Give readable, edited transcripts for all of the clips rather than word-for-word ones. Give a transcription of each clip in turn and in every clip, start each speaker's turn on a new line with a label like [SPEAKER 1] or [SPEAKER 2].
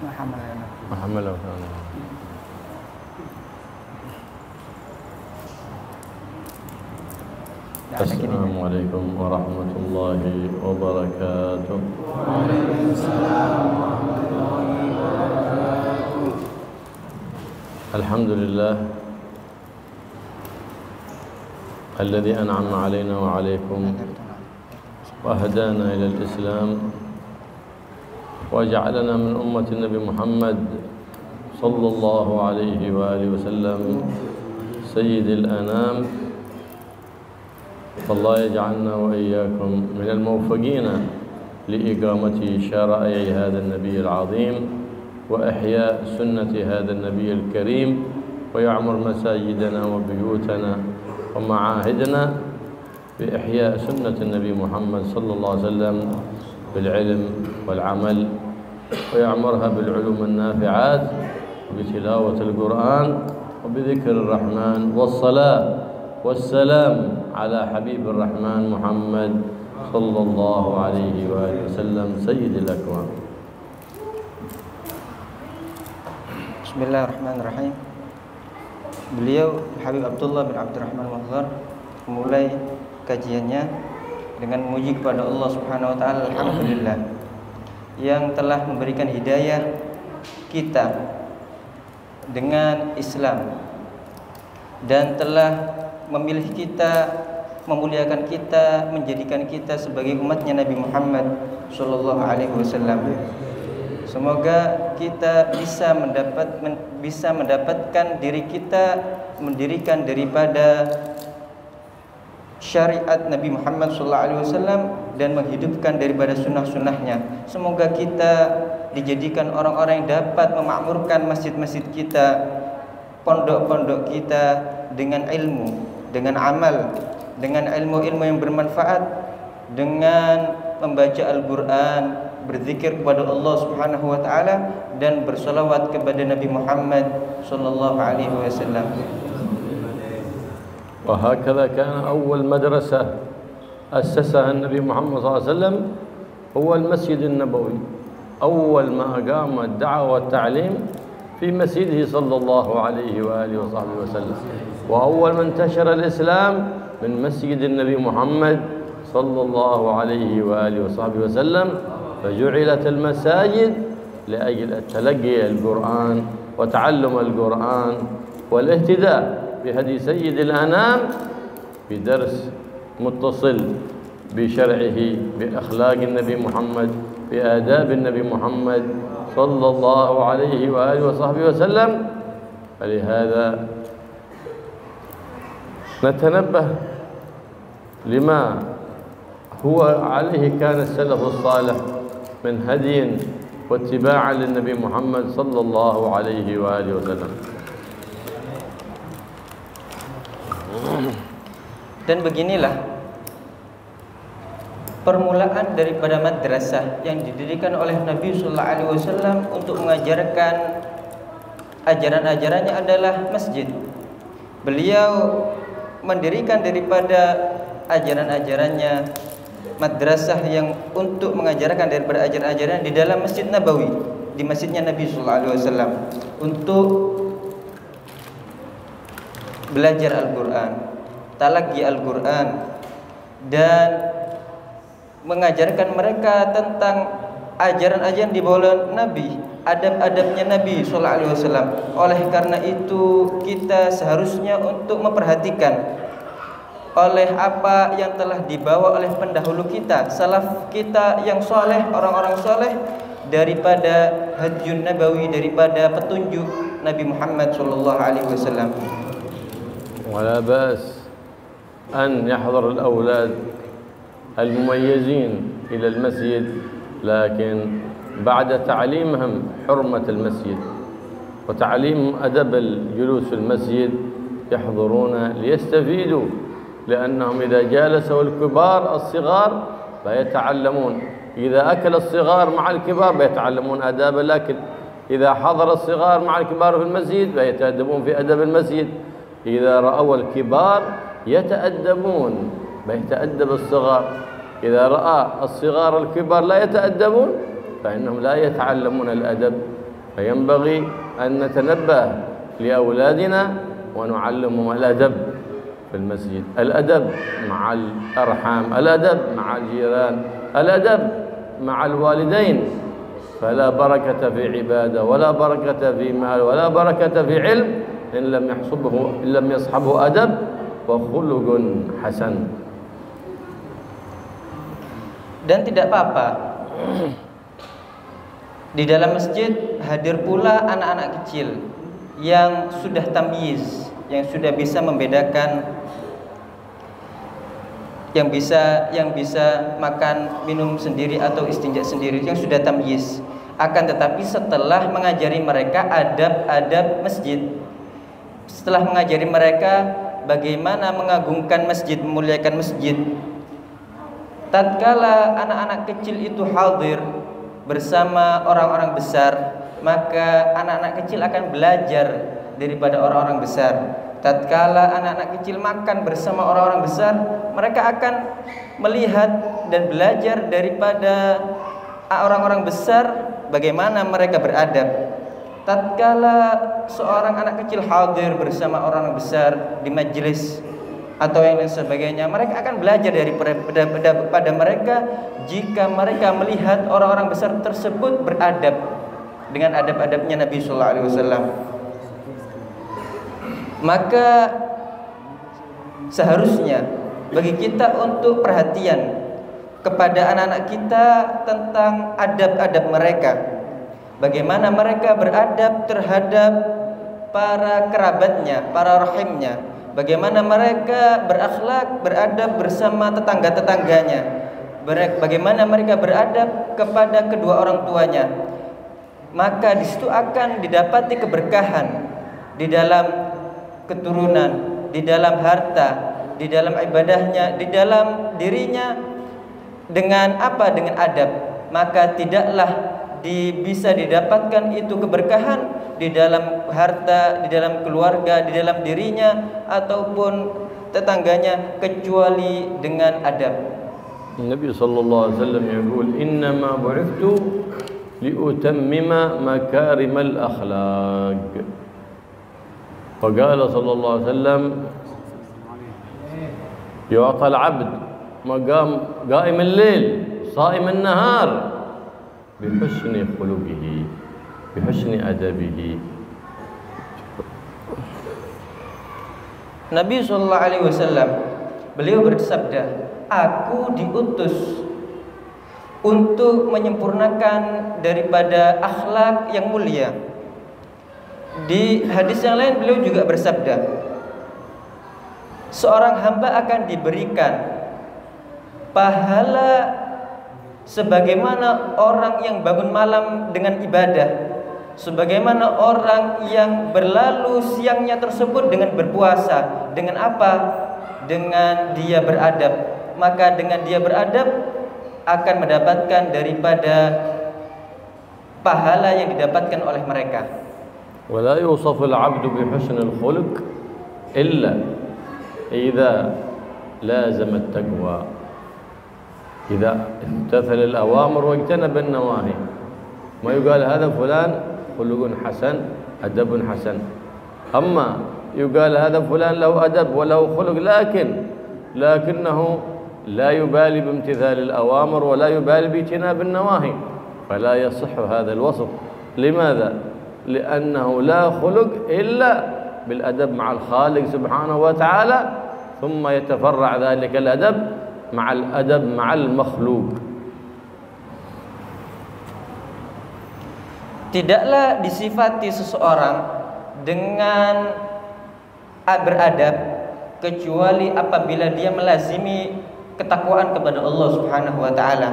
[SPEAKER 1] ما حمله السلام عليكم ورحمة الله وبركاته. وعليكم السلام ورحمة الله وبركاته. الحمد لله الذي أنعم علينا وعليكم وهدانا إلى الإسلام وجعلنا من أمة النبي محمد صلى الله عليه وآله وسلم سيد الأنام. فالله يجعلنا وإياكم من الموفقين لإقامة شرائع هذا النبي العظيم وإحياء سنة هذا النبي الكريم، ويعمر مساجدنا وبيوتنا ومعاهدنا بإحياء سنة النبي محمد صلى الله عليه وسلم بالعلم والعمل، ويعمرها بالعلوم النافعات وبتلاوة القرآن وبذكر الرحمن والصلاة والسلام على حبيب الرحمن محمد صلى الله عليه وآله وسلم سيد الأكوان.
[SPEAKER 2] Bismillahirrahmanirrahim. Beliau Habib Abdullah bin Abdurrahman Muhdhar memulai kajiannya dengan memuji kepada Allah Subhanahu wa taala, alhamdulillah, yang telah memberikan hidayah kita dengan Islam dan telah memilih kita, memuliakan kita, menjadikan kita sebagai umatnya Nabi Muhammad sallallahu alaihi wasallam. Semoga kita bisa mendapatkan diri kita mendirikan daripada syariat Nabi Muhammad SAW dan menghidupkan daripada sunnah-sunnahnya. Semoga kita dijadikan orang-orang yang dapat memakmurkan masjid-masjid kita, pondok-pondok kita dengan ilmu, dengan amal, dengan ilmu-ilmu yang bermanfaat, dengan membaca Al-Quran, berzikir kepada Allah Subhanahu wa taala, dan bersolawat kepada Nabi Muhammad sallallahu alaihi wasallam.
[SPEAKER 1] وهكذا كان أول مدرسة أسسها النبي محمد صلى الله عليه وسلم هو المسجد النبوي. أول ما قام الدعوة والتعليم في مسجده صلى الله عليه وآله وصحبه وسلم، وأول من انتشر الإسلام من مسجد النبي محمد صلى الله عليه وآله وصحبه وسلم، فجعلت المساجد لأجل تلقي القرآن وتعلم القرآن والاهتداء بهدي سيد الأنام بدرس متصل بشرعه، بأخلاق النبي محمد، بآداب النبي محمد صلى الله عليه وآله وصحبه وسلم. فلهذا نتنبه لما هو عليه كان السلف الصالح من هدي واتباعا للنبي محمد صلى الله عليه وآله وسلم.
[SPEAKER 2] Dan beginilah permulaan daripada madrasah yang didirikan oleh Nabi sallallahu alaihi wasallam untuk mengajarkan ajaran-ajarannya adalah masjid. Beliau mendirikan daripada ajaran-ajarannya madrasah yang untuk mengajarkan daripada ajaran-ajaran di dalam Masjid Nabawi, di masjidnya Nabi sallallahu alaihi wasallam, untuk belajar Al-Quran, talaqi Al-Quran, dan mengajarkan mereka tentang ajaran-ajaran di bawah Nabi, adab-adabnya Nabi sallallahu alaihi wasallam. Oleh karena itu kita seharusnya untuk memperhatikan oleh apa yang telah dibawa oleh pendahulu kita, salaf kita yang soleh, orang-orang soleh, daripada hadiyun nabawi, daripada petunjuk Nabi Muhammad sallallahu alaihi wasallam.
[SPEAKER 1] ولا بأس أن يحضر الأولاد المميزين إلى المسجد، لكن بعد تعليمهم حرمة المسجد وتعليم أدب الجلوس في المسجد يحضرون ليستفيدوا، لأنهم إذا جالسوا الكبار الصغار فيتعلمون، إذا أكل الصغار مع الكبار فيتعلمون آداب الأكل، إذا حضر الصغار مع الكبار في المسجد فيتأدبون في أدب المسجد، إذا رأوا الكبار يتأدبون فيتأدب الصغار، إذا رأى الصغار الكبار لا يتأدبون فإنهم لا يتعلمون الأدب فينبغي أن نتنبه لأولادنا ونعلمهم الأدب في المسجد، الأدب مع الأرحام، الأدب مع الجيران، الأدب مع الوالدين. فلا بركة في عبادة ولا بركة في مال ولا بركة في علم إن لم يصحبه أدب وخلق حسن.
[SPEAKER 2] Dan tidak apa-apa di dalam masjid hadir pula anak-anak kecil yang sudah tamyiz, yang sudah bisa membedakan, yang bisa makan minum sendiri atau istinja sendiri, yang sudah tamyiz. Akan tetapi setelah mengajari mereka adab-adab masjid, setelah mengajari mereka bagaimana mengagungkan masjid, memuliakan masjid, tatkala anak-anak kecil itu hadir bersama orang-orang besar, maka anak-anak kecil akan belajar daripada orang-orang besar. Tatkala anak-anak kecil makan bersama orang-orang besar, mereka akan melihat dan belajar daripada orang-orang besar bagaimana mereka beradab. Tatkala seorang anak kecil hadir bersama orang besar di majelis atau yang lain sebagainya, mereka akan belajar daripada mereka jika mereka melihat orang-orang besar tersebut beradab dengan adab-adabnya Nabi sallallahu alaihi wasallam. Maka seharusnya bagi kita untuk perhatian kepada anak-anak kita tentang adab-adab mereka, bagaimana mereka beradab terhadap para kerabatnya, para rahimnya, bagaimana mereka berakhlak, beradab bersama tetangga-tetangganya, bagaimana mereka beradab kepada kedua orang tuanya. Maka di situ akan didapati keberkahan di dalam keturunan, di dalam harta, di dalam ibadahnya, di dalam dirinya. Dengan apa? Dengan adab. Maka tidaklah bisa didapatkan itu keberkahan di dalam harta, di dalam keluarga, di dalam dirinya ataupun tetangganya kecuali dengan adab.
[SPEAKER 1] Nabi sallallahu alaihi wasallam yaqul innama bu'ithtu liutammima makarimal akhlaq. فقال صلى الله عليه وسلم يعطى العبد مقام قائم الليل صائم النهار بحسن خلقه بحسن أدبه.
[SPEAKER 2] Nabi sallallahu alaihi wasallam beliau bersabda, aku diutus untuk menyempurnakan daripada akhlak yang mulia. Di hadis yang lain beliau juga bersabda, seorang hamba akan diberikan pahala sebagaimana orang yang bangun malam dengan ibadah, sebagaimana orang yang berlalu siangnya tersebut dengan berpuasa. Dengan apa? Dengan dia beradab. Maka dengan dia beradab akan mendapatkan daripada pahala yang didapatkan oleh mereka.
[SPEAKER 1] ولا يوصف العبد بحسن الخلق إلا إذا لازم التقوى، إذا امتثل الأوامر واجتنب النواهي. ما يقال هذا فلان خلق حسن أدب حسن، أما يقال هذا فلان له أدب وله خلق لكنه لا يبالي بامتثال الأوامر ولا يبالي باجتناب النواهي، فلا يصح هذا الوصف. لماذا؟ لأنه لا خلق إلا بالأدب مع الخالق سبحانه وتعالى، ثم يتفرع ذلك الأدب مع الأدب مع المخلوق.
[SPEAKER 2] Tidaklah disifati seseorang dengan beradab kecuali apabila dia melazimi ketakwaan kepada Allah Subhanahu wa taala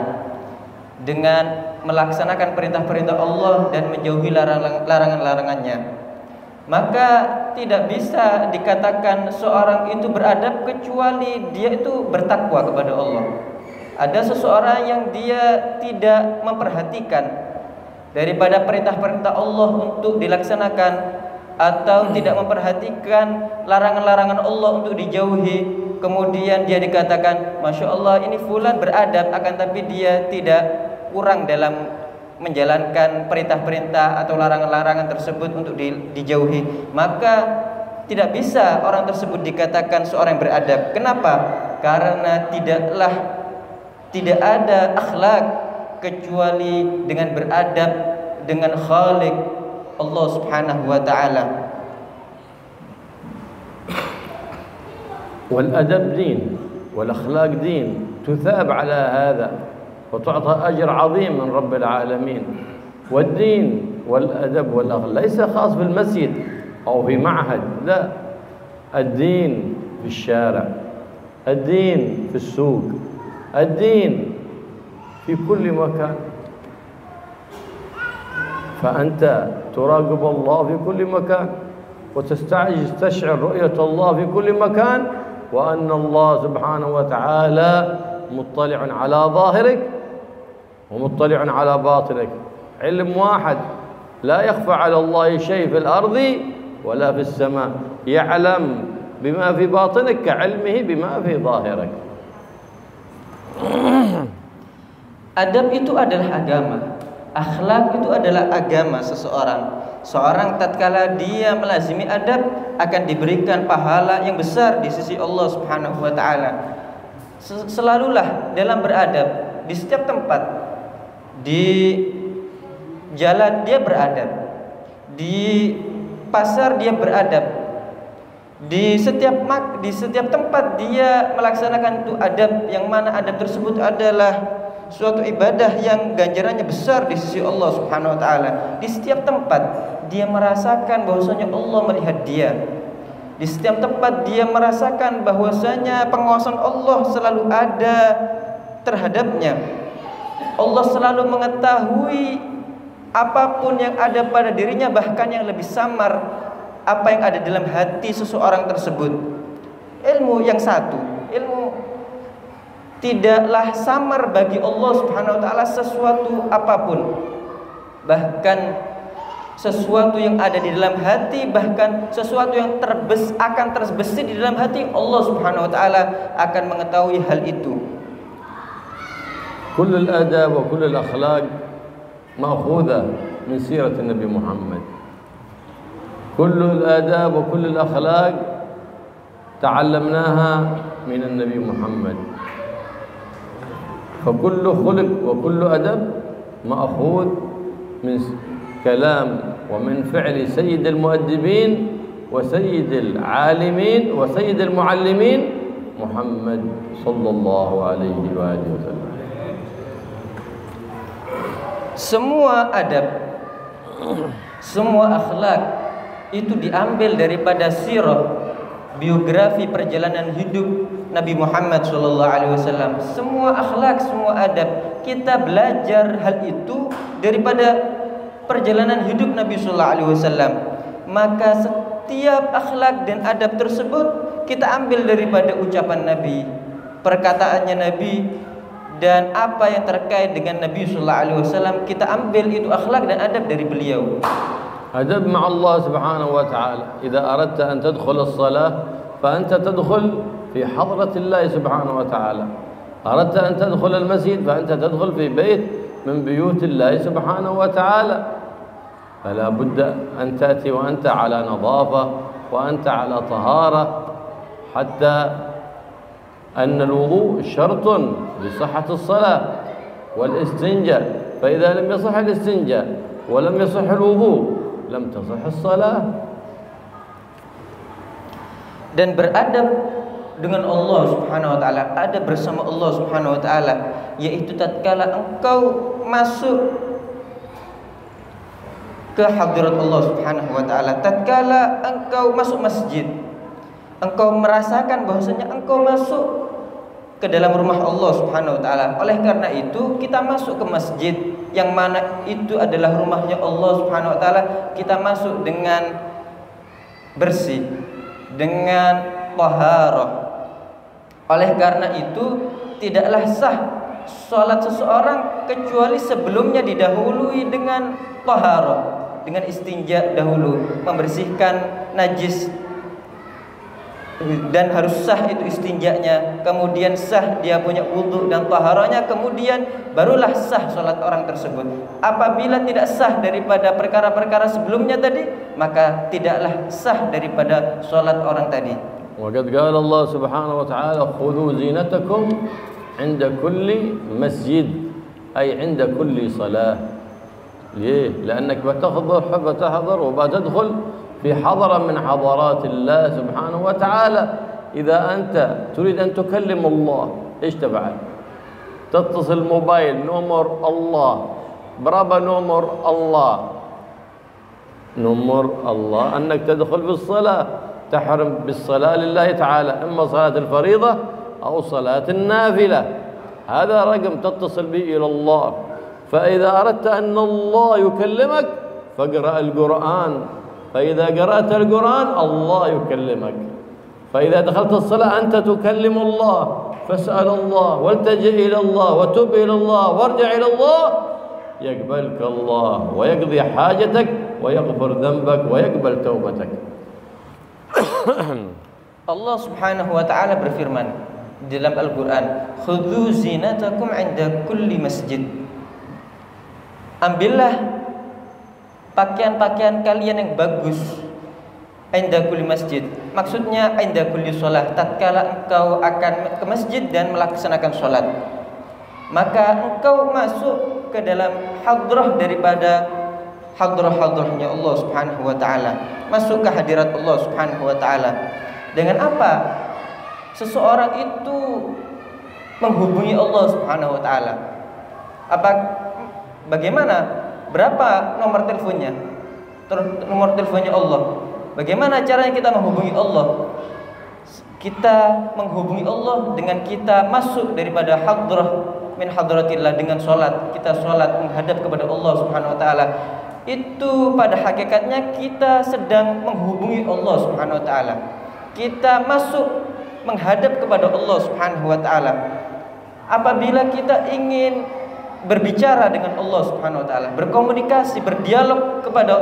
[SPEAKER 2] dengan melaksanakan perintah-perintah Allah dan menjauhi larangan-larangannya. Maka tidak bisa dikatakan seorang itu beradab kecuali dia itu bertakwa kepada Allah. Ada seseorang yang dia tidak memperhatikan daripada perintah-perintah Allah untuk dilaksanakan, atau tidak memperhatikan larangan-larangan Allah untuk dijauhi, kemudian dia dikatakan Masya Allah ini fulan beradab, akan tapi dia tidak kurang dalam menjalankan perintah-perintah atau larangan-larangan tersebut untuk dijauhi, maka tidak bisa orang tersebut dikatakan seorang yang beradab. Kenapa? Karena tidak ada akhlak kecuali dengan beradab dengan Khalik Allah Subhanahu wa taala.
[SPEAKER 1] والأدب دين والأخلاق دين تثاب على هذا وتعطى أجر عظيم من رب العالمين. والدين والأدب والأخلاق ليس خاص بالمسجد أو في معهد، لا، الدين في الشارع، الدين في السوق، الدين في كل مكان. فأنت تراقب الله في كل مكان وتستشعر رؤية الله في كل مكان، وأن الله سبحانه وتعالى مطلع على ظاهرك ومطلع على باطنك. علم واحد، لا يخفى على الله شيء في الأرض ولا في السماء، يعلم بما في باطنك كعلمه بما في ظاهرك.
[SPEAKER 2] Adab itu adalah agama. Akhlak itu adalah agama seseorang. Seorang tatkala dia melazimi adab akan diberikan pahala yang besar di sisi Allah Subhanahu wa taala. Selalulah dalam beradab, di setiap tempat, di jalan dia beradab, di pasar dia beradab, di setiap tempat dia melaksanakan itu adab, yang mana adab tersebut adalah suatu ibadah yang ganjarannya besar di sisi Allah Subhanahu wa taala. Di setiap tempat dia merasakan bahwasanya Allah melihat dia. Di setiap tempat dia merasakan bahwasanya pengawasan Allah selalu ada terhadapnya. Allah selalu mengetahui apapun yang ada pada dirinya, bahkan yang lebih samar apa yang ada dalam hati seseorang tersebut. Ilmu yang satu, ilmu tidaklah samar bagi Allah Subhanahu wa taala sesuatu apapun, bahkan sesuatu yang ada di dalam hati, bahkan sesuatu yang akan terbesit di dalam hati, Allah Subhanahu wa taala akan mengetahui hal itu.
[SPEAKER 1] كل الآداب وكل الأخلاق مأخوذة من سيرة النبي محمد. كل الآداب وكل الأخلاق تعلمناها من النبي محمد. فكل خلق وكل أدب مأخوذ من كلام ومن فعل سيد المؤدبين وسيد العالمين وسيد المعلمين محمد صلى الله عليه وآله وسلم.
[SPEAKER 2] Semua adab, semua akhlak itu diambil daripada sirah, biografi perjalanan hidup Nabi Muhammad SAW. Semua akhlak, semua adab, kita belajar hal itu daripada perjalanan hidup Nabi SAW. Maka setiap akhlak dan adab tersebut kita ambil daripada ucapan Nabi, perkataannya Nabi, dan apa yang terkait dengan Nabi SAW, kita ambil itu akhlak dan adab dari beliau.
[SPEAKER 1] أدب مع الله سبحانه وتعالى. إذا أردت أن تدخل الصلاة فأنت تدخل في حضرة الله سبحانه وتعالى. أردت أن تدخل المسجد فأنت تدخل في بيت من بيوت الله سبحانه وتعالى. فلا بد أن تأتي وأنت على نظافة وأنت على طهارة، حتى أن الوضوء شرط لصحة الصلاة والاستنجاء، فإذا لم يصح الاستنجاء ولم يصح الوضوء lam tasah as-salah.
[SPEAKER 2] Dan beradab dengan Allah Subhanahu wa taala, adab bersama Allah Subhanahu wa taala, yaitu tatkala engkau masuk ke hadirat Allah Subhanahu wa taala, tatkala engkau masuk masjid, engkau merasakan bahwasanya engkau masuk ke dalam rumah Allah Subhanahu wa taala. Oleh karena itu kita masuk ke masjid yang mana itu adalah rumahnya Allah Subhanahu wa taala, kita masuk dengan bersih, dengan taharah. Oleh karena itu tidaklah sah salat seseorang kecuali sebelumnya didahului dengan taharah, dengan istinja dahulu, membersihkan najis dan harus sah itu istinjanya, kemudian sah dia punya wudhu dan taharanya, kemudian barulah sah sholat orang tersebut. Apabila tidak sah daripada perkara-perkara sebelumnya tadi, maka tidaklah sah daripada sholat orang tadi.
[SPEAKER 1] وقد قال الله سبحانه وتعالى خذوا زينتكم عند كل مسجد أي عند كل صلاة. ليه؟ لأنك بتحضر وبتدخل في حضرة من حضرات الله سبحانه وتعالى. إذا أنت تريد أن تكلم الله إيش تفعل؟ تتصل موبايل نمر الله، برابا نمر الله، نمر الله أنك تدخل بالصلاة، تحرم بالصلاة لله تعالى، إما صلاة الفريضة أو صلاة النافلة. هذا رقم تتصل به إلى الله. فإذا أردت أن الله يكلمك فاقرأ القرآن، فإذا قرأت القرآن الله يكلمك. فإذا دخلت الصلاة أنت تكلم الله، فاسأل الله والتجئ إلى الله وتب إلى الله وارجع إلى الله، يقبلك الله ويقضي حاجتك ويغفر ذنبك ويقبل توبتك.
[SPEAKER 2] Allah Subhanahu wa taala berfirman di dalam Al-Qur'an, "Khudzu zinatakum 'inda kulli masjid." Ambillah pakaian-pakaian kalian yang bagus 'inda kulli masjid. Maksudnya 'inda kulli shalah, tatkala engkau akan ke masjid dan melaksanakan salat, maka engkau masuk ke dalam hadrah daripada hadrah-hadrahnya Allah Subhanahu wa taala, masuk ke hadirat Allah Subhanahu wa taala. Dengan apa seseorang itu menghubungi Allah Subhanahu wa taala? Bagaimana? Berapa nomor teleponnya? Nomor teleponnya Allah. Bagaimana caranya kita menghubungi Allah? Kita menghubungi Allah dengan kita masuk daripada hadrah min hadratillah, dengan salat. Kita salat menghadap kepada Allah Subhanahu wa taala. Itu pada hakikatnya kita sedang menghubungi Allah Subhanahu wa taala. Kita masuk menghadap kepada Allah Subhanahu wa taala. Apabila kita ingin berbicara dengan Allah Subhanahu wa taala, berkomunikasi, berdialog kepada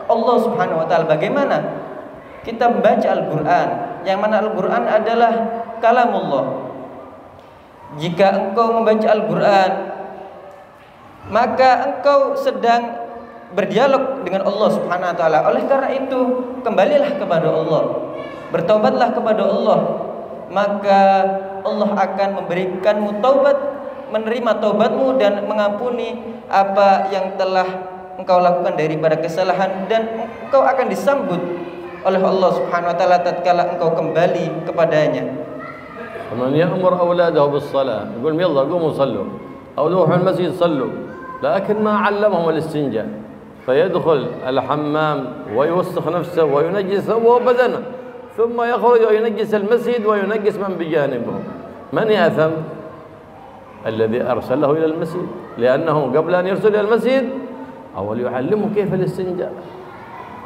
[SPEAKER 2] Allah Subhanahu wa taala, bagaimana? Kita membaca Al-Qur'an, yang mana Al-Qur'an adalah kalamullah. Jika engkau membaca Al-Qur'an, maka engkau sedang berdialog dengan Allah Subhanahu wa taala. Oleh karena itu, kembalilah kepada Allah, bertaubatlah kepada Allah, maka Allah akan memberikanmu taubat, menerima taubatmu dan mengampuni apa yang telah engkau lakukan daripada kesalahan, dan engkau akan disambut oleh Allah Subhanahu wa taala tatkala engkau kembali kepadanya.
[SPEAKER 1] ومن يأمر أولاده بالصلاة يقول يلا قوموا صلوا أو روحوا المسجد صلوا، لكن ما علمهم الاستنجاء، فيدخل الحمام ويوسخ نفسه وينجس ثوبه وبدنه، ثم يخرج وينجس المسجد وينجس من بجانبه. من يأثم؟ الذي أرسله إلى المسجد، لأنه قبل أن يرسل إلى المسجد أول يعلمه كيف الاستنجاء،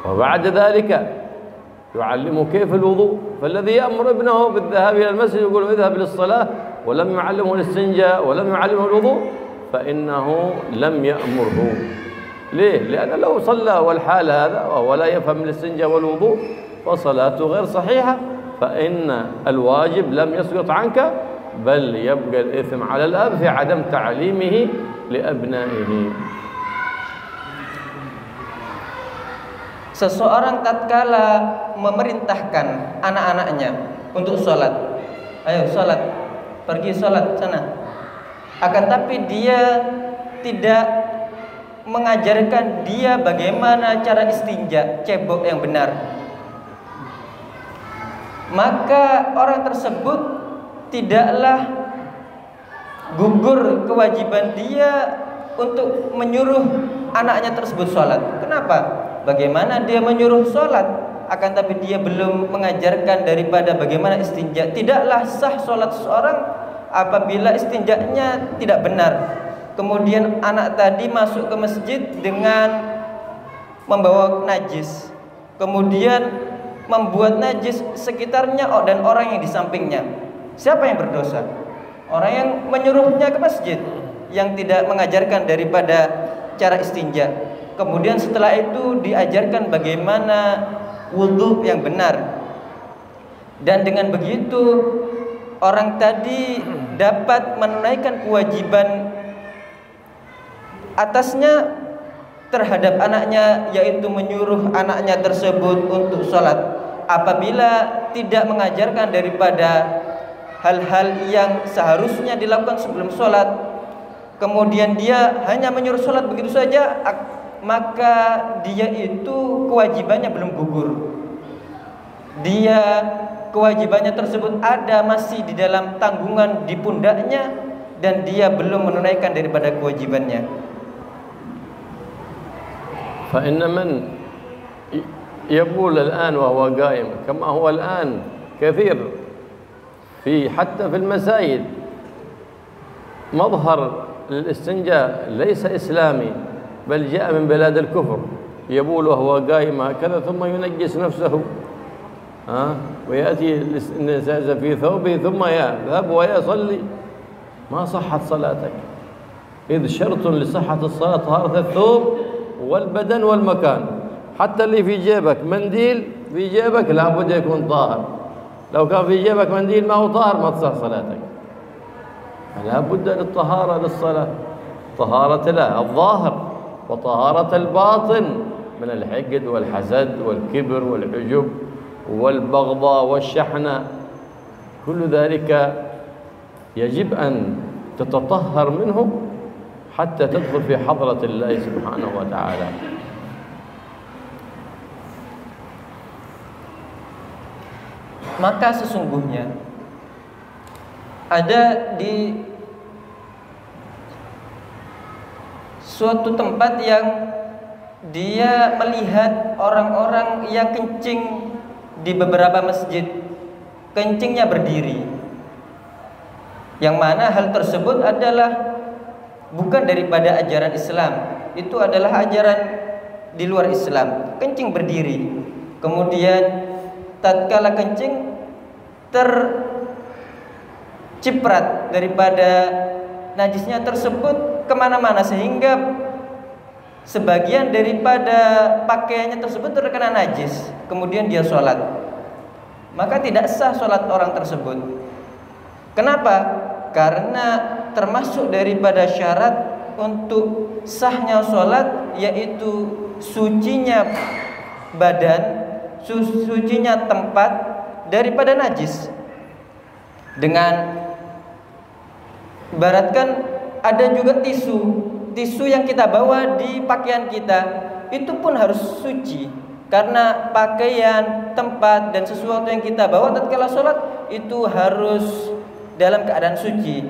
[SPEAKER 1] وبعد ذلك يعلمه كيف الوضوء. فالذي يأمر ابنه بالذهاب إلى المسجد يقول اذهب للصلاة ولم يعلمه الاستنجاء ولم يعلمه الوضوء، فإنه لم يأمره. ليه؟ لأن لو صلى والحال هذا وهو لا يفهم الاستنجاء والوضوء فصلاته غير صحيحة، فإن الواجب لم يسقط عنك، بل يبقى الإثم على الأب في عدم تعليمه لأبنائه.
[SPEAKER 2] Seseorang tatkala memerintahkan anak-anaknya untuk sholat, ayo sholat, pergi sholat sana, akan tapi dia tidak mengajarkan dia bagaimana cara istinja, cebok yang benar, maka orang tersebut tidaklah gugur kewajiban dia untuk menyuruh anaknya tersebut sholat. Kenapa? Bagaimana dia menyuruh sholat, akan tapi dia belum mengajarkan daripada bagaimana istinja. Tidaklah sah sholat seseorang apabila istinjanya tidak benar. Kemudian anak tadi masuk ke masjid dengan membawa najis, kemudian membuat najis sekitarnya dan orang yang di sampingnya. Siapa yang berdosa? Orang yang menyuruhnya ke masjid, yang tidak mengajarkan daripada cara istinja. Kemudian setelah itu diajarkan bagaimana wudhu yang benar. Dan dengan begitu orang tadi dapat menunaikan kewajiban atasnya terhadap anaknya, yaitu menyuruh anaknya tersebut untuk sholat. Apabila tidak mengajarkan daripada hal-hal yang seharusnya dilakukan sebelum sholat, kemudian dia hanya menyuruh sholat begitu saja, maka dia itu kewajibannya belum gugur. Dia kewajibannya tersebut ada masih di dalam tanggungan di pundaknya, dan dia belum menunaikan daripada kewajibannya.
[SPEAKER 1] فإن من يبول الآن وهو قائم كما هو الآن كثير حتى في المساجد مظهر الاستنجاء ليس إسلامي بل جاء من بلاد الكفر، يبول وهو قائم هكذا ثم ينجس نفسه ويأتي النجاسة في ثوبه ثم يذهب ويصلي. ما صحت صلاتك، إذ شرط لصحة الصلاة طهارة الثوب والبدن والمكان. حتى اللي في جيبك منديل في جيبك لابد يكون طاهر، لو كان في جيبك منديل ما هو طاهر ما تصح صلاتك. لابد للطهارة للصلاة، طهارة الظاهر وطهارة الباطن من الحقد والحسد والكبر والعجب والبغضاء والشحنة. كل ذلك يجب أن تتطهر منه حتى تدخل في حضرة الله سبحانه وتعالى.
[SPEAKER 2] Maka sesungguhnya ada di suatu tempat yang dia melihat orang-orang yang kencing di beberapa masjid, kencingnya berdiri, yang mana hal tersebut adalah bukan daripada ajaran Islam, itu adalah ajaran di luar Islam. Kencing berdiri, kemudian tatkala kencing terciprat daripada najisnya tersebut kemana-mana, sehingga sebagian daripada pakaiannya tersebut terkena najis, kemudian dia sholat, maka tidak sah sholat orang tersebut. Kenapa? Karena termasuk daripada syarat untuk sahnya sholat yaitu sucinya badan, sucinya tempat daripada najis. Dengan ibaratkan ada juga tisu yang kita bawa di pakaian kita, itu pun harus suci, karena pakaian, tempat, dan sesuatu yang kita bawa tatkala sholat itu harus dalam keadaan suci.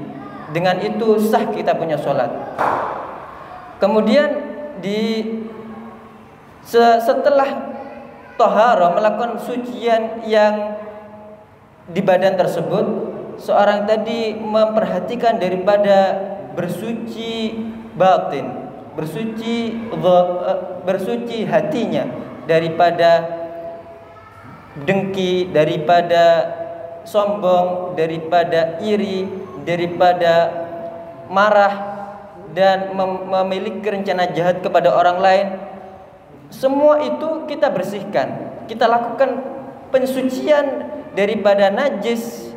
[SPEAKER 2] Dengan itu sah kita punya sholat. Kemudian setelah tohara, melakukan sucian yang di badan tersebut, seorang tadi memperhatikan daripada bersuci batin, bersuci hatinya daripada dengki, daripada sombong, daripada iri, daripada marah, dan memiliki rencana jahat kepada orang lain. Semua itu kita bersihkan, kita lakukan pensucian daripada najis,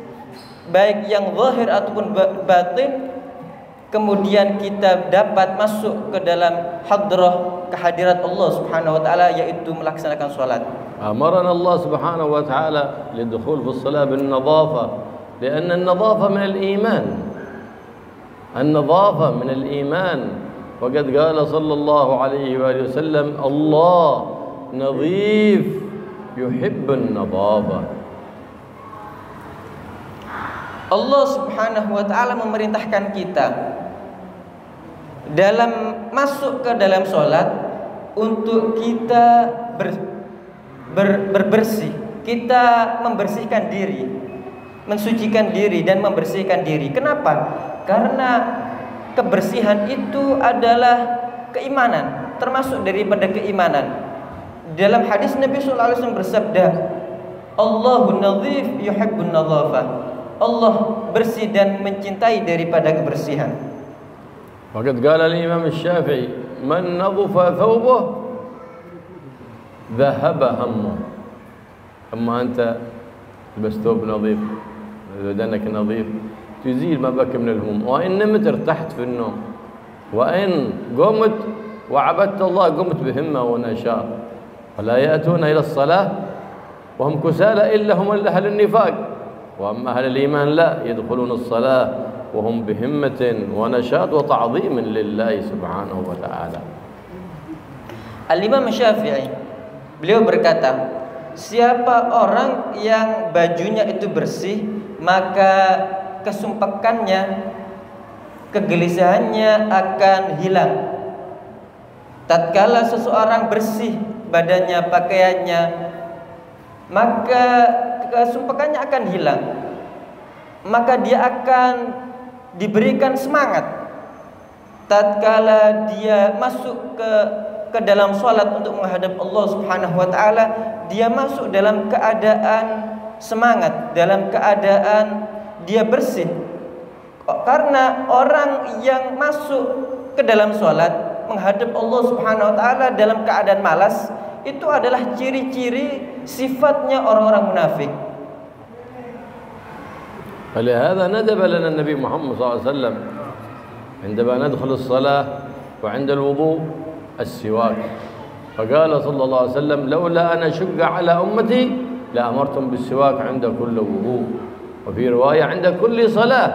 [SPEAKER 2] baik yang zahir ataupun batin. Kemudian kita dapat masuk ke dalam hadrah, kehadirat Allah Subhanahu wa taala, yaitu melaksanakan salat.
[SPEAKER 1] أمرنا الله سبحانه وتعالى للدخول في الصلاة بالنظافة، لأن النظافة من الإيمان، النظافة من الإيمان. وقد قال صلى الله عليه وآله وسلم: الله نظيف يحب النظافة.
[SPEAKER 2] Allah Subhanahu wa taala memerintahkan kita dalam masuk ke dalam sholat untuk kita berbersih, kita membersihkan diri, mensucikan diri dan membersihkan diri. Kenapa? Karena kebersihan itu adalah keimanan, termasuk daripada keimanan. Dalam hadis Nabi sallallahu alaihi wasallam bersabda, Allahu nadhif yuhibbun nadhafah. Allah bersih dan mencintai daripada kebersihan.
[SPEAKER 1] Waqad qala al-Imam Asy-Syafi'i, man nadhafa thawbahu dhahaba hammuh. Amma anta تلبس ثوب نظيف، بدنك نظيف، تزيل ما بك من الهموم. وإن نمت ارتحت في النوم، وإن قمت وعبدت الله قمت بهمة ونشاط. ولا يأتون إلى الصلاة وهم كسالى إلا هم أهل النفاق، وأما أهل الإيمان لا، يدخلون الصلاة وهم بهمة ونشاط وتعظيم لله سبحانه وتعالى.
[SPEAKER 2] Al-Imam Syafi'i, beliau berkata, siapa orang yang bajunya itu bersih, maka kesumpakannya, kegelisahannya akan hilang. Tatkala seseorang bersih badannya, pakaiannya, maka kesumpakannya akan hilang. Maka dia akan diberikan semangat. Tatkala dia masuk ke dalam sholat untuk menghadap Allah Subhanahu wa taala, dia masuk dalam keadaan semangat, dalam keadaan dia bersih. Karena orang yang masuk ke dalam sholat menghadap Allah Subhanahu wa taala dalam keadaan malas, itu adalah ciri-ciri sifatnya orang-orang munafik.
[SPEAKER 1] فلهذا ندب لنا النبي محمد صلى الله عليه وسلم عندما ندخل الصلاة وعند الوضوء السواك، فقال صلى الله عليه وسلم لولا أن أشق على أمتي لأمرتم بالسواك عند كل وضوء، وفي رواية عند كل صلاة،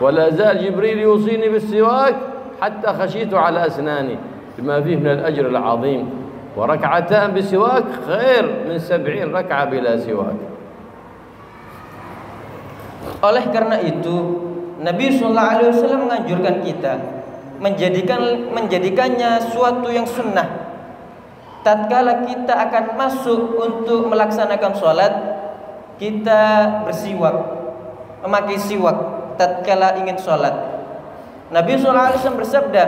[SPEAKER 1] ولا زال جبريل يوصيني بالسواك حتى خشيت على أسناني بما فيه من الأجر العظيم، وركعتان بسواك خير من 70 ركعة بلا سواك.
[SPEAKER 2] Oleh karena itu, Nabi Sallallahu Alaihi Wasallam menganjurkan kita menjadikannya suatu yang sunnah. Tatkala kita akan masuk untuk melaksanakan sholat, kita bersiwak, memakai siwak tatkala ingin sholat. Nabi Sallallahu Alaihi Wasallam bersabda,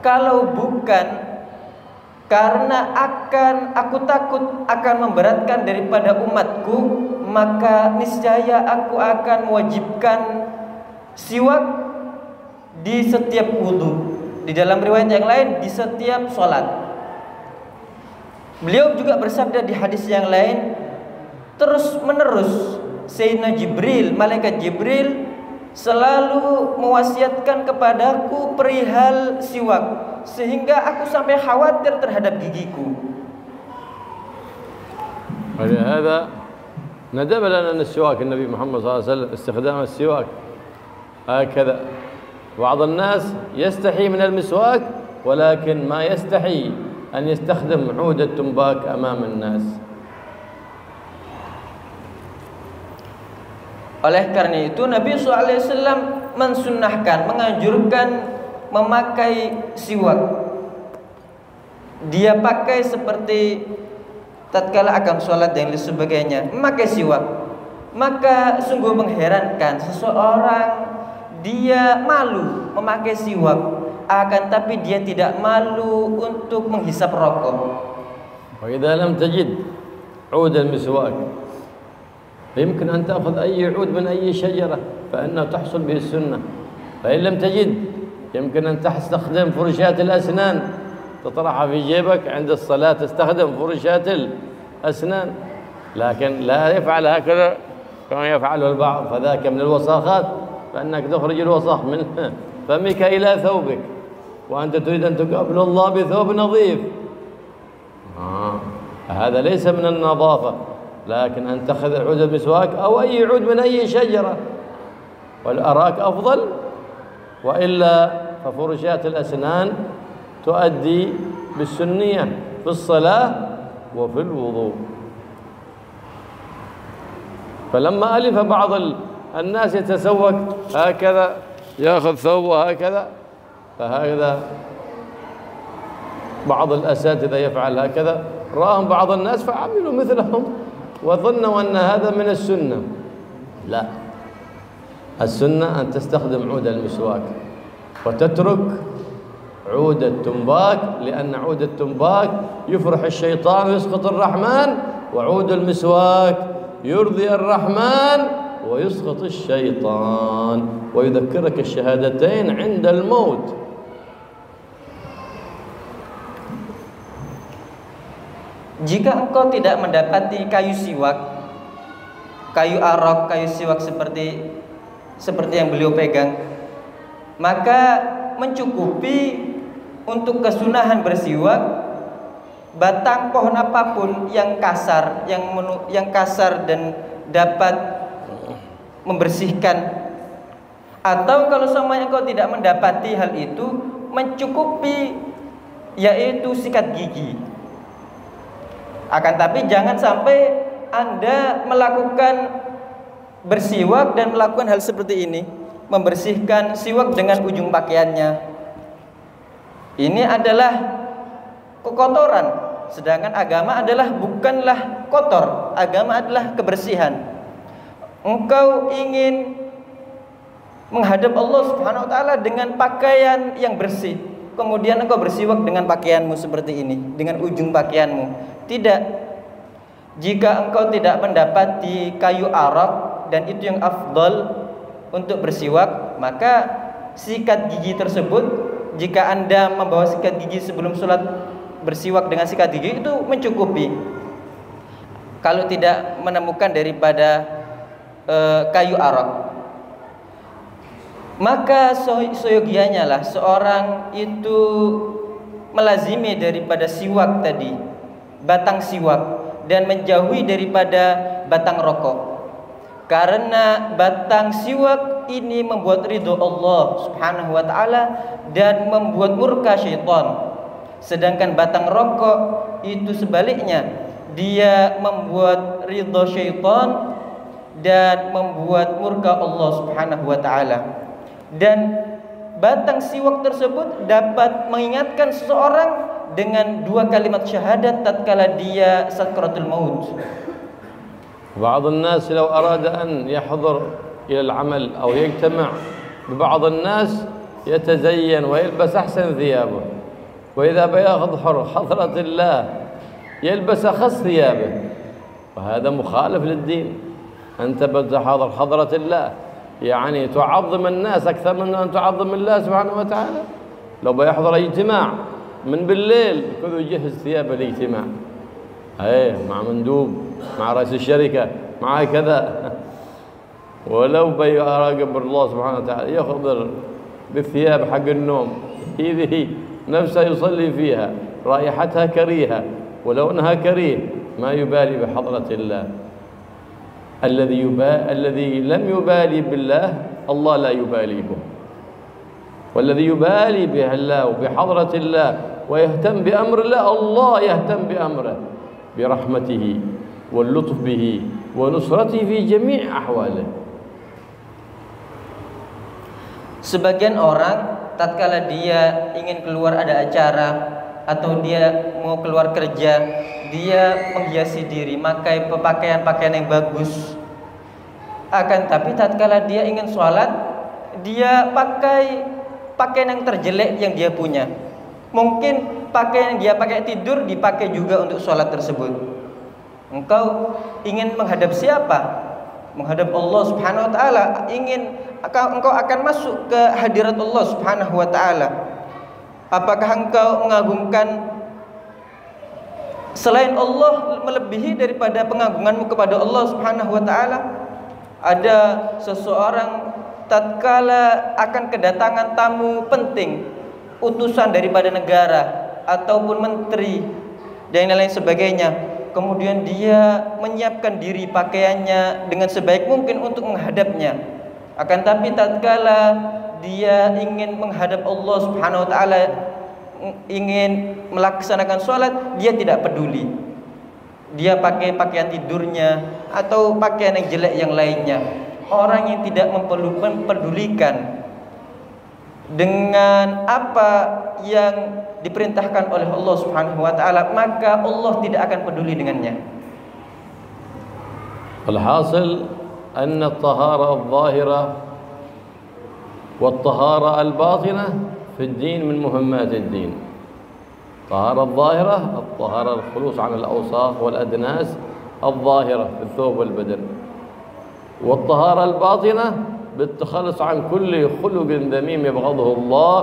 [SPEAKER 2] kalau bukan karena aku takut akan memberatkan daripada umatku, maka niscaya aku akan mewajibkan siwak di setiap wudu. Di dalam riwayat yang lain, di setiap sholat. Beliau juga bersabda di hadis yang lain, terus menerus Sayyidina Jibril, malaikat Jibril selalu mewasiatkan kepadaku perihal siwak, sehingga aku sampai khawatir terhadap gigiku.
[SPEAKER 1] ولهذا ندب لنا أن السواك النبي محمد صلى الله عليه وسلم استخدام السواك هكذا. بعض الناس يستحي من المسواك، ولكن ما يستحي أن يستخدم عود التنباك أمام الناس.
[SPEAKER 2] Oleh karena itu Nabi SAW mensunnahkan, menganjurkan memakai siwak. Dia pakai seperti tatkala akan sholat dan lain sebagainya, memakai siwak. Maka sungguh mengherankan seseorang dia malu memakai siwak, akan tapi dia tidak malu untuk menghisap rokok.
[SPEAKER 1] وإذا لم تجد عود المسواك فيمكن أن تأخذ أي عود من أي شجرة فإنه تحصل به السنة. فإن لم تجد يمكن أن تستخدم فرشاة الأسنان، تطرحها في جيبك عند الصلاة، تستخدم فرشاة الأسنان، لكن لا يفعل هكذا كما يفعله البعض، فذاك من الوساخات، فإنك تخرج الوسخ من فمك إلى ثوبك وأنت تريد أن تقابل الله بثوب نظيف. هذا ليس من النظافة، لكن أن تأخذ عود المسواك أو أي عود من أي شجرة، والأراك أفضل. وإلا ففرشاة الأسنان تؤدي بالسنية في الصلاة وفي الوضوء. فلما ألف بعض الناس يتسوق هكذا، يأخذ ثوبه هكذا، فهكذا بعض الأساتذة يفعل هكذا، رآهم بعض الناس فعملوا مثلهم وظنوا أن هذا من السنة. لا، السنة أن تستخدم عود المسواك وتترك عود التنباك، لأن عود التنباك يفرح الشيطان ويسقط الرحمن، وعود المسواك يرضي الرحمن ويسقط الشيطان ويذكرك الشهادتين عند الموت.
[SPEAKER 2] Jika engkau tidak mendapati kayu siwak, kayu arok, kayu siwak seperti yang beliau pegang, maka mencukupi untuk kesunahan bersiwak batang pohon apapun yang kasar, yang kasar dan dapat membersihkan. Atau kalau semuanya engkau tidak mendapati hal itu, mencukupi yaitu sikat gigi. Akan tapi jangan sampai Anda melakukan bersiwak dan melakukan hal seperti ini, membersihkan siwak dengan ujung pakaiannya. Ini adalah kekotoran, sedangkan agama bukanlah kotor. Agama adalah kebersihan. Engkau ingin menghadap Allah Subhanahu wa taala dengan pakaian yang bersih, kemudian engkau bersiwak dengan pakaianmu seperti ini, dengan ujung pakaianmu. Tidak. Jika engkau tidak mendapati kayu arak dan itu yang afdal untuk bersiwak, maka sikat gigi tersebut, jika Anda membawa sikat gigi sebelum sholat, bersiwak dengan sikat gigi itu mencukupi. Kalau tidak menemukan daripada kayu arak, maka seyogianya lah seorang itu melazimi daripada siwak tadi, batang siwak, dan menjauhi daripada batang rokok. Karena batang siwak ini membuat ridho Allah Subhanahu wa taala dan membuat murka syaitan. Sedangkan batang rokok itu sebaliknya, dia membuat ridho syaitan dan membuat murka Allah Subhanahu wa taala. Dan batang siwak tersebut dapat mengingatkan seseorang dengan 2 kalimat syahadat tatkala dia sakratul maut.
[SPEAKER 1] بعض الناس لو أراد أن يحضر إلى العمل أو يجتمع ببعض الناس يتزين ويلبس أحسن ثيابه، وإذا بيحضر حضرة الله يلبس أخص ثيابه، وهذا مخالف للدين. أنت بتحضر حضرة الله يعني تعظم الناس أكثر من أن تعظم الله سبحانه وتعالى. لو بيحضر اجتماع من بالليل كله يجهز ثياب الاجتماع، مع مندوب، مع رئيس الشركة، مع كذا. ولو بيراقب الله سبحانه وتعالى يخضر بالثياب حق النوم، هذه نفسها يصلي فيها، رائحتها كريهة ولونها كريه، ما يبالي بحضرة الله. الذي لم يبالي بالله الله لا يبالي به، والذي يبالي به الله وبحضرة الله ويهتم بأمر الله، الله يهتم بأمره برحمته واللطف به ونصرته في جميع أحواله.
[SPEAKER 2] Sebagian orang tatkala dia ingin keluar ada acara atau dia mau keluar kerja, dia menghiasi diri, memakai pakaian-pakaian yang bagus. Akan tapi tatkala dia ingin sholat, dia pakai pakaian yang terjelek yang dia punya. Mungkin pakaian yang dia pakai tidur dipakai juga untuk sholat tersebut. Engkau ingin menghadap siapa? Menghadap Allah Subhanahu wa taala. Engkau akan masuk ke hadirat Allah Subhanahu wa taala. Apakah engkau mengagungkan selain Allah melebihi daripada pengagunganmu kepada Allah Subhanahu wa taala? Ada seseorang tatkala akan kedatangan tamu penting, utusan daripada negara ataupun menteri dan lain sebagainya, kemudian dia menyiapkan diri pakaiannya dengan sebaik mungkin untuk menghadapnya. Akan tapi tatkala dia ingin menghadap Allah Subhanahu wa taala, ingin melaksanakan sholat, dia tidak peduli. Dia pakai pakaian tidurnya atau pakaian yang jelek yang lainnya. Orang yang tidak mempedulikan dengan apa yang diperintahkan oleh Allah Subhanahu wa taala, maka Allah tidak akan peduli dengannya.
[SPEAKER 1] الحاصل أن الطهارة الظاهرة والطهارة الباطنة في الدين من مهمات الدين. الطهارة الظاهرة، الطهارة الخلوص عن الأوساخ والأدناس الظاهرة في الثوب والبدن، والطهارة الباطنة بالتخلص عن كل خلق ذميم يبغضه الله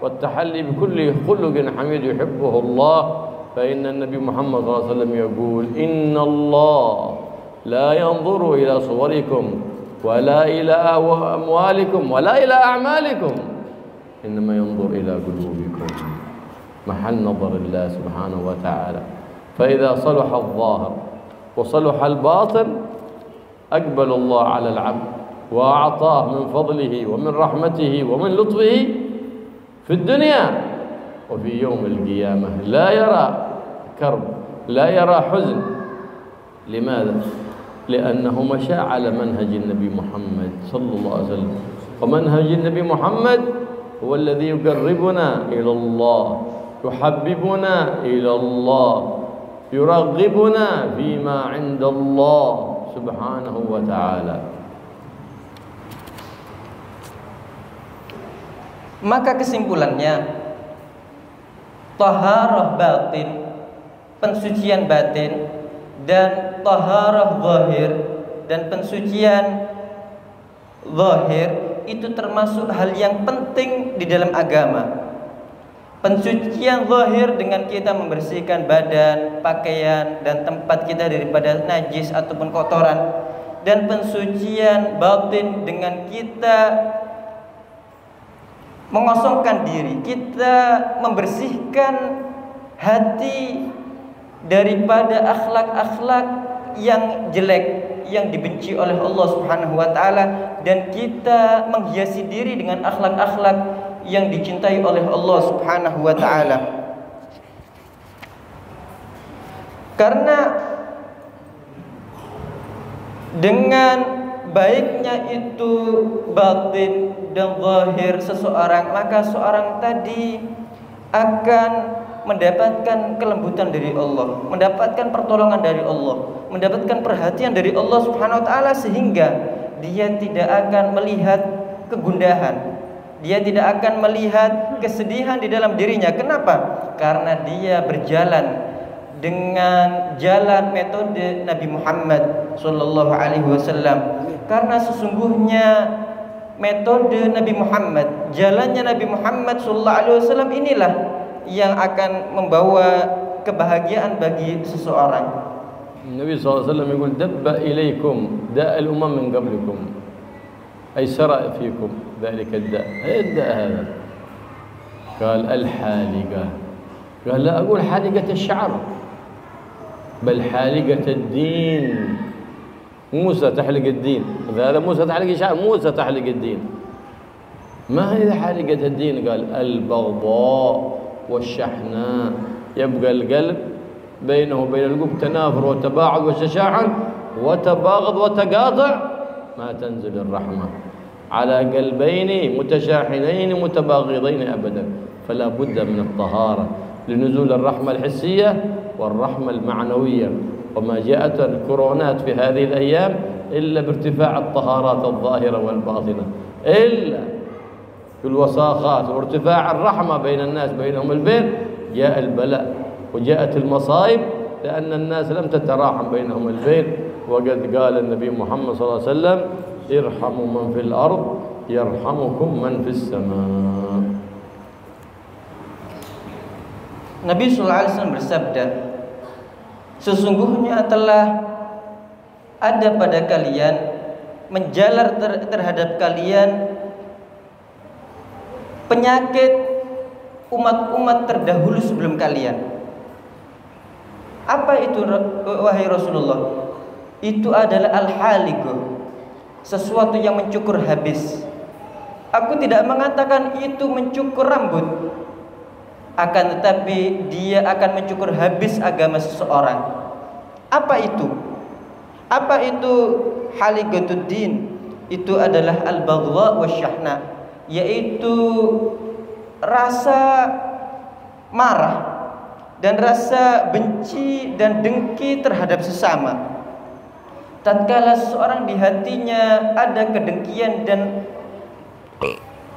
[SPEAKER 1] والتحلي بكل خلق حميد يحبه الله. فإن النبي محمد صلى الله عليه وسلم يقول إن الله لا ينظر إلى صوركم ولا إلى أموالكم ولا إلى أعمالكم إنما ينظر إلى قلوبكم محل نظر الله سبحانه وتعالى. فإذا صلح الظاهر وصلح الباطن أقبل الله على العبد وأعطاه من فضله ومن رحمته ومن لطفه في الدنيا وفي يوم القيامة. لا يرى كرب، لا يرى حزن. لماذا؟ لأنه مشى على منهج النبي محمد صلى الله عليه وسلم، ومنهج النبي محمد هو الذي يقربنا إلى الله، يحببنا إلى الله، يرغبنا فيما عند الله سبحانه وتعالى.
[SPEAKER 2] Maka kesimpulannya, taharah batin, pensucian batin, dan taharah zahir, dan pensucian zahir itu termasuk hal yang penting di dalam agama. Pensucian zahir dengan kita membersihkan badan, pakaian, dan tempat kita daripada najis ataupun kotoran, dan pensucian batin dengan kita mengosongkan diri, kita membersihkan hati daripada akhlak-akhlak yang jelek yang dibenci oleh Allah Subhanahu wa taala, dan kita menghiasi diri dengan akhlak-akhlak yang dicintai oleh Allah Subhanahu wa taala. Karena dengan baiknya itu batin dan zahir seseorang, maka seorang tadi akan mendapatkan kelembutan dari Allah, mendapatkan pertolongan dari Allah, mendapatkan perhatian dari Allah Subhanahu wa taala, sehingga dia tidak akan melihat kegundahan, dia tidak akan melihat kesedihan di dalam dirinya. Kenapa? Karena dia berjalan dengan jalan metode Nabi Muhammad sallallahu alaihi wasallam. Karena sesungguhnya metode Nabi Muhammad, jalannya Nabi Muhammad sallallahu alaihi wasallam inilah yang akan membawa kebahagiaan bagi seseorang.
[SPEAKER 1] Nabi sallallahu alaihi wasallam يقول دب إليكم داء الأمم من قبلكم أي سرى فيكم ذلك الداء. أي الداء هذا؟ قال الحالقة. قال لا أقول حالقة الشعر بل حالقة الدين. موسى تحلق الدين، هذا موسى تحلق الشعر، موسى تحلق الدين. ما هي حالقة الدين؟ قال البغضاء والشحناء، يبقى القلب بينه وبين القلب تنافر وتباعد وتشاحن وتباغض وتقاطع، ما تنزل الرحمة على قلبين متشاحنين متباغضين أبدا. فلا بد من الطهارة لنزول الرحمة الحسية والرحمة المعنوية. وما جاءت الكورونات في هذه الأيام إلا بارتفاع الطهارات الظاهرة والباطنة، إلا في الوساخات وارتفاع الرحمة بين الناس بينهم البين جاء البلاء وجاءت المصائب، لأن الناس لم تتراحم بينهم البين. وقد قال النبي محمد صلى الله عليه وسلم ارحموا من في الأرض يرحمكم من في السماء.
[SPEAKER 2] Nabi sallallahu alaihi wasallam bersabda, sesungguhnya telah ada pada kalian menjalar terhadap kalian penyakit umat-umat terdahulu sebelum kalian. Apa itu wahai Rasulullah? Itu adalah al-haliqah, sesuatu yang mencukur habis. Aku tidak mengatakan itu mencukur rambut, akan tetapi dia akan mencukur habis agama seseorang. Apa itu? Apa itu haliqatuddin? Itu adalah al-baghdha wasyahna, yaitu rasa marah dan rasa benci dan dengki terhadap sesama. Tatkala seseorang di hatinya ada kedengkian dan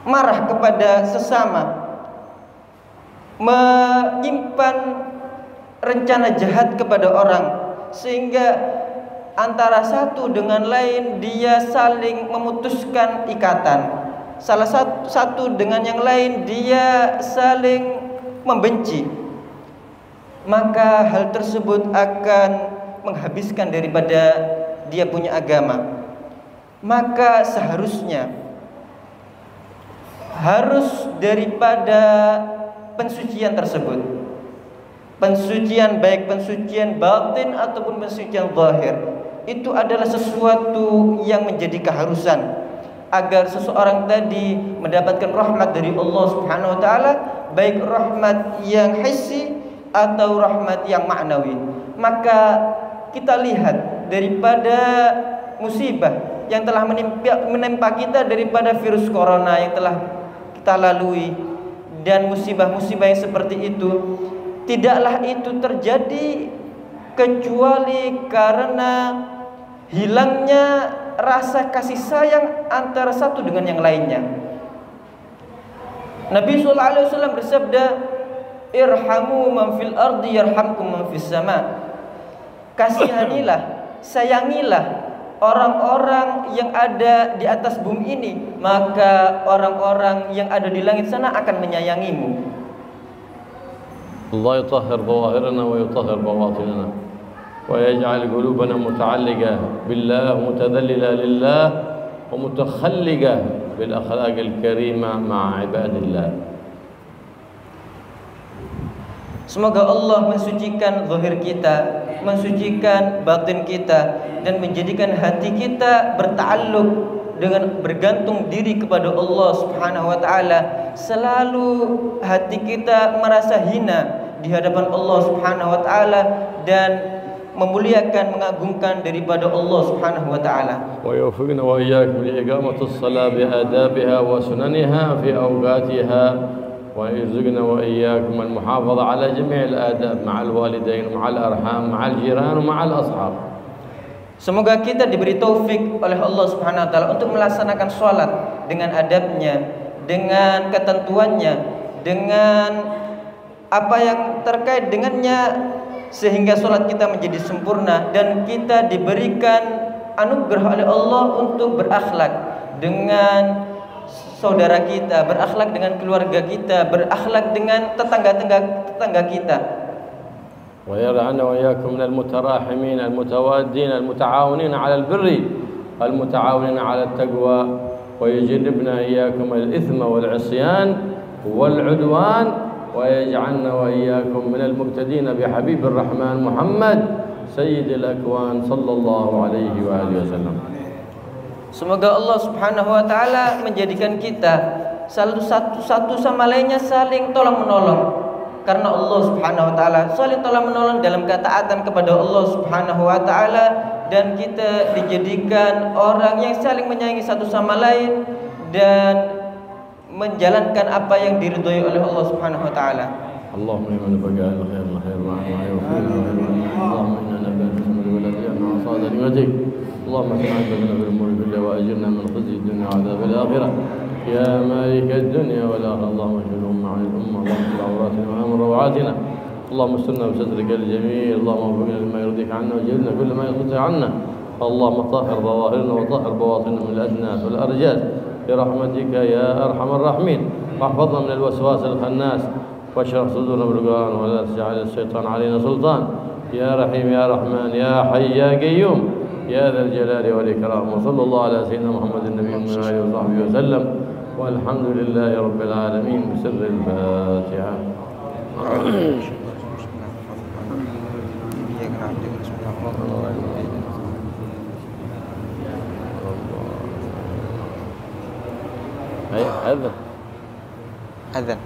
[SPEAKER 2] marah kepada sesama, menyimpan rencana jahat kepada orang, sehingga antara satu dengan lain dia saling memutuskan ikatan, salah satu dengan yang lain dia saling membenci, maka hal tersebut akan menghabiskan dia punya agama, maka seharusnya harus daripada pensucian tersebut, pensucian baik pensucian batin ataupun pensucian zahir, itu adalah sesuatu yang menjadi keharusan agar seseorang tadi mendapatkan rahmat dari Allah Subhanahu wa taala, baik rahmat yang hissi atau rahmat yang ma'nawi. Maka kita lihat daripada musibah yang telah menimpa kita daripada virus corona yang telah kita lalui, dan musibah-musibah yang seperti itu, tidaklah itu terjadi kecuali karena hilangnya rasa kasih sayang antara satu dengan yang lainnya. Nabi sallallahu alaihi wasallam bersabda, "Irhamu man fil ardi yarhamkum man fis sama." Kasihanilah, sayangilah orang-orang yang ada di atas bumi ini, maka orang-orang yang ada di langit sana akan menyayangimu.
[SPEAKER 1] Allah yutahhir zawahirana wa yutahhir bawatinana wa yaj'al qulubana muta'alliqah billah mutadallila lillah wa mutakhalliqah bil akhlaqil karimah ma'a ibadillah.
[SPEAKER 2] Semoga Allah mensucikan zahir kita, mensucikan batin kita, dan menjadikan hati kita berta'alluq dengan bergantung diri kepada Allah Subhanahu wa taala. Selalu hati kita merasa hina di hadapan Allah Subhanahu wa taala dan memuliakan, mengagungkan daripada Allah Subhanahu wa taala.
[SPEAKER 1] Wa yuwaffiqna wa iyyakum li iqamati as-salat bi adabiha wa sunaniha fi awqatiha wa yarzuqna wa iyyakum al-muhafadha ala jami' al-adab ma'al walidain, ma'al arham, ma'al jiran, ma'al ashab.
[SPEAKER 2] Semoga kita diberi taufik oleh Allah Subhanahu wa taala untuk melaksanakan salat dengan adabnya, dengan ketentuannya, dengan apa yang terkait dengannya, sehingga salat kita menjadi sempurna dan kita diberikan anugerah oleh Allah untuk berakhlak dengan saudara kita, berakhlak dengan keluarga kita, berakhlak dengan tetangga kita.
[SPEAKER 1] Wa yar'ana wa iyyakum minal mutarahimin al-mutawaddin al-muta'awinin 'ala al-birri al-muta'awinin 'ala at-taqwa wa yujannibna iyyakum al-ithma wal-'isyan wal-'udwan ويجعلنا وإياكم من المقتدين بحبيب الرحمن محمد سيد الأكوان صلى الله عليه وآله وسلم.
[SPEAKER 2] Semoga Allah Subhanahu wa taala menjadikan kita satu sama lainnya saling tolong menolong, karena Allah Subhanahu wa taala saling tolong menolong dalam ketaatan kepada Allah Subhanahu wa taala, dan kita dijadikan orang yang saling menyayangi satu sama lain dan menjalankan apa yang diridhoi oleh Allah Subhanahu wa taala.
[SPEAKER 1] Allahumma inna nabiyaka al-khair al-khair Allahumma inna nabiyaka al-khair wa asada ni'matik. Allahumma ta'ala bil umuri kullaha wa ajirna min khizyi ad-dunya wa 'adhab al-akhirah. Ya malik ad-dunya wal akhirah. Allahumma shfihum ma'a al-umma Allahumma awratina wa amr rawatina. Allahumma asturna bi satrika al-jamil. Allahumma waffiqna lima yurdika 'anna wa jilna kull ma yaqdi 'anna. Allahumma tahhir zawahirna wa tahhir bawatinna min al-adnas wal arjas برحمتك يا أرحم الراحمين. واحفظنا من الوسواس الخناس واشرح صدورنا بالقرآن ولا تجعل الشيطان علينا سلطان. يا رحيم يا رحمن يا حي يا قيوم يا ذا الجلال والإكرام. وصلى الله على سيدنا محمد النبي وآله وصحبه وسلم والحمد لله رب العالمين بسر الفاتحة. أذن